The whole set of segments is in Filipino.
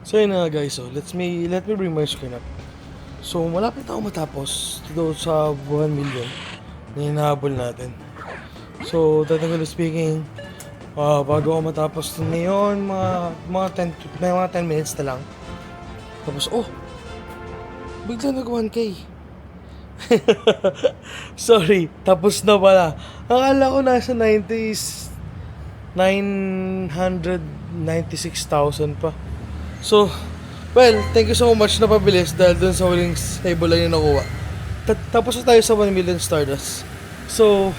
So yun na nga guys, so let me bring my screen up. So malapit ako matapos dito sa 1 million na hinahabol natin. So technically speaking, bago ako matapos ngayon, mga 10 minutes na lang. Tapos bigla nag 1K. Sorry, tapos na pala. Akala ko nasa 90s 996,000 pa. So, well, thank you so much na pabilis dahil dun sa huling table lang yung nakuha. Tapos na tayo sa 1 million Stardust. So,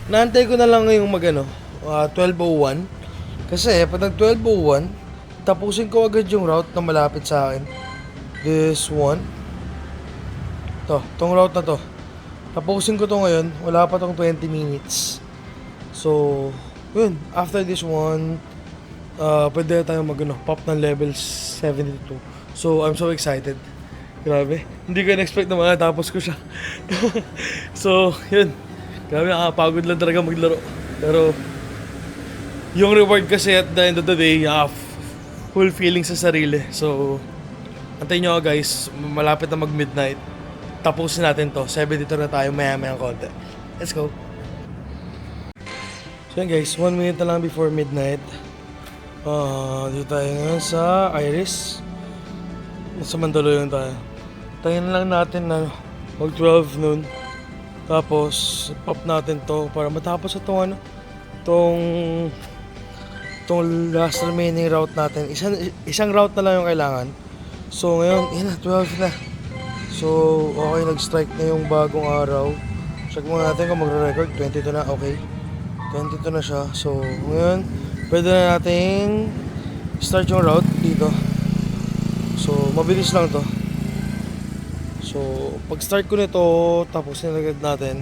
naantay ko na lang ngayong 12:01. Kasi pag nag 12:01, tapusin ko agad yung route na malapit sa akin. This one. Tong route na to. Tapusin ko to ngayon, wala pa tong 20 minutes. So, yun, after this one, pwede na tayo pop ng level 72. So, I'm so excited. Grabe. Hindi ko na-expect na matapos ko siya. So, yun. Grabe, nakakapagod lang talaga maglaro. Pero, yung reward kasi at the end of the day, full feeling sa sarili. So, antayin nyo guys, malapit na mag-midnight. Tapusin natin to. 72 na tayo, maya-maya konti. Let's go. So yun guys, 1 minute na lang before midnight. Dito tayo ngayon sa Iris. Nasa Mandaluyong tayo. Tayo na lang natin na mag 12 noon. Tapos, pop natin to para matapos itong itong last remaining route natin. Isang route na lang yung kailangan. So ngayon, yun na, 12 na. So, okay, nag-strike na yung bagong araw. Check muna natin kung magre-record. 22 na, okay. 22 na siya. So, ngayon, pwede na nating start yung route dito. So, mabilis lang to. So, pag start ko nito, tapos nilagad natin,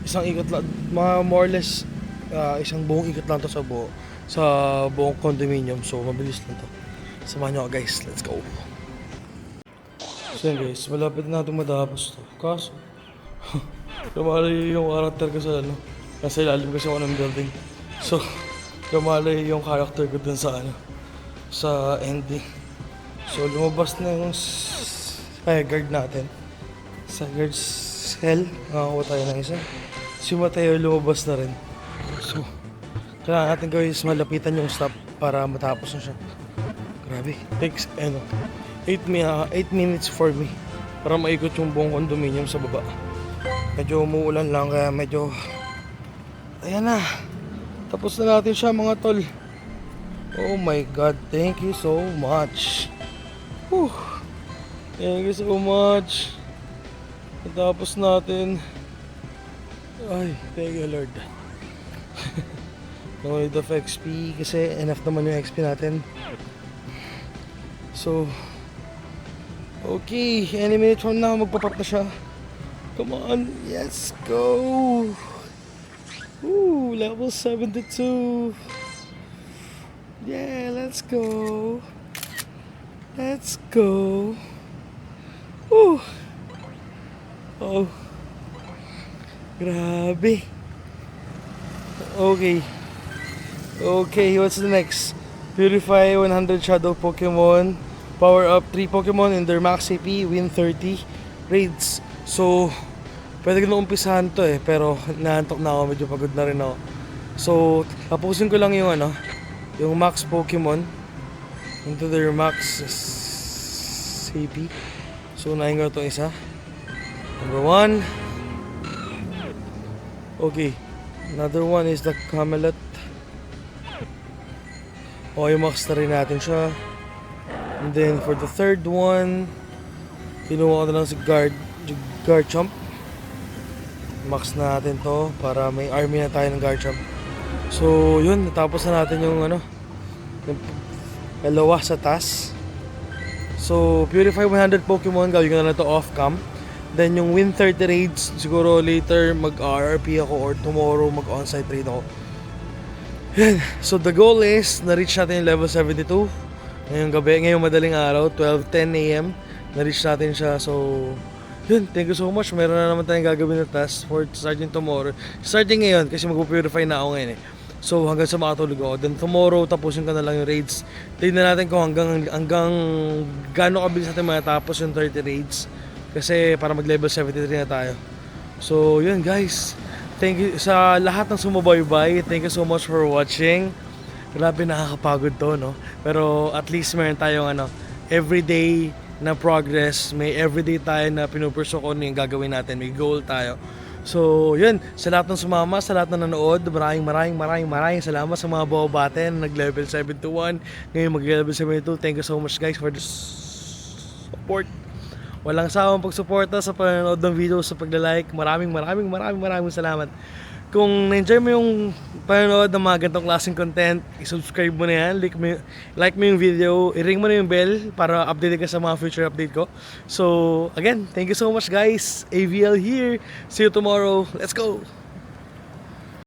isang ikot lang, mga more or less, isang buong ikot lang to sa buong condominium. So, mabilis lang to. Samahan nyo guys, let's go. So yan guys, malapit na natin matapos to. Kaso, lumali yung character ko sa nasa ilalim kasi ako ng building. So, lumali yung character ko dun sa sa ending. So, lumabas na yung guard natin. Sa guard cell, nakakuha tayo ng isa. Si Mateo lumabas na rin. So, kailangan natin guys malapitan yung stop para matapos na siya. Grabe. Takes 8 minutes for me para maikot yung buong condominium sa baba. Medyo umuulan lang kaya medyo ayan na. Tapos na natin siya mga tol. Oh my god, thank you so much. Whew. Thank you so much. Natapos natin. Ay, thank you Lord. No need of XP kasi enough naman yung XP natin. So, okay, any minute from now magpapap na siya. Come on, let's go. Ooh, level 72. Yeah, let's go. Let's go. Ooh. Oh. Grabe. Okay. Okay, what's the next? Purify 100 shadow Pokemon. Power up 3 Pokemon in their max AP. Win 30 raids. So, pwede ko na umpisahan to pero naantok na ako. Medyo pagod na rin ako. So, tapusin ko lang yung yung max Pokemon into their max AP. So, unahin ko itong isa. Number 1. Okay. Another one is the Camelot. Okay, max na rin natin siya. And then for the third one, kinuha ko na lang si Garchomp. Max na natin to para may army na tayo ng Garchomp. So yun, natapos na natin yung yung dalawa sa task. So purify 100 Pokemon, gawin ko na lang to off cam. Then yung win 30 raids, siguro later mag-RRP ako or tomorrow mag-onsite raid ako. Yan. So the goal is na-reach natin yung level 72 ngayong gabi, ngayong madaling araw, 12:10 AM na-reach natin siya. So yun, thank you so much. Meron na naman tayong gagawin na task for starting tomorrow. Starting ngayon kasi mag-purify na ako ngayon So hanggang sa makatulog ako. Then tomorrow tapusin ko na lang yung raids. Tignan natin kung hanggang gaano kabilis natin matapos yung 30 raids. Kasi para mag level 73 na tayo. So yun guys. Thank you sa lahat ng sumubaybay. Thank you so much for watching. Grabe nakakapagod to, no? Pero at least meron tayong everyday na progress. May everyday tayo na pinupurso kung ano yung gagawin natin. May goal tayo. So, yun. Sa lahat ng sumama, sa lahat ng nanood, maraming salamat sa mga bawabate na nag-level 721. Ngayon mag-level 72. Thank you so much guys for the support. Walang sawang pagsuporta sa panonood ng video, sa pagla-like. Maraming salamat. Kung na-enjoy mo yung panonood ng mga ganitong klaseng content, i-subscribe mo na yan, like mo yung video, i-ring mo na yung bell para update ka sa mga future update ko. So, again, thank you so much guys. AVL here. See you tomorrow. Let's go!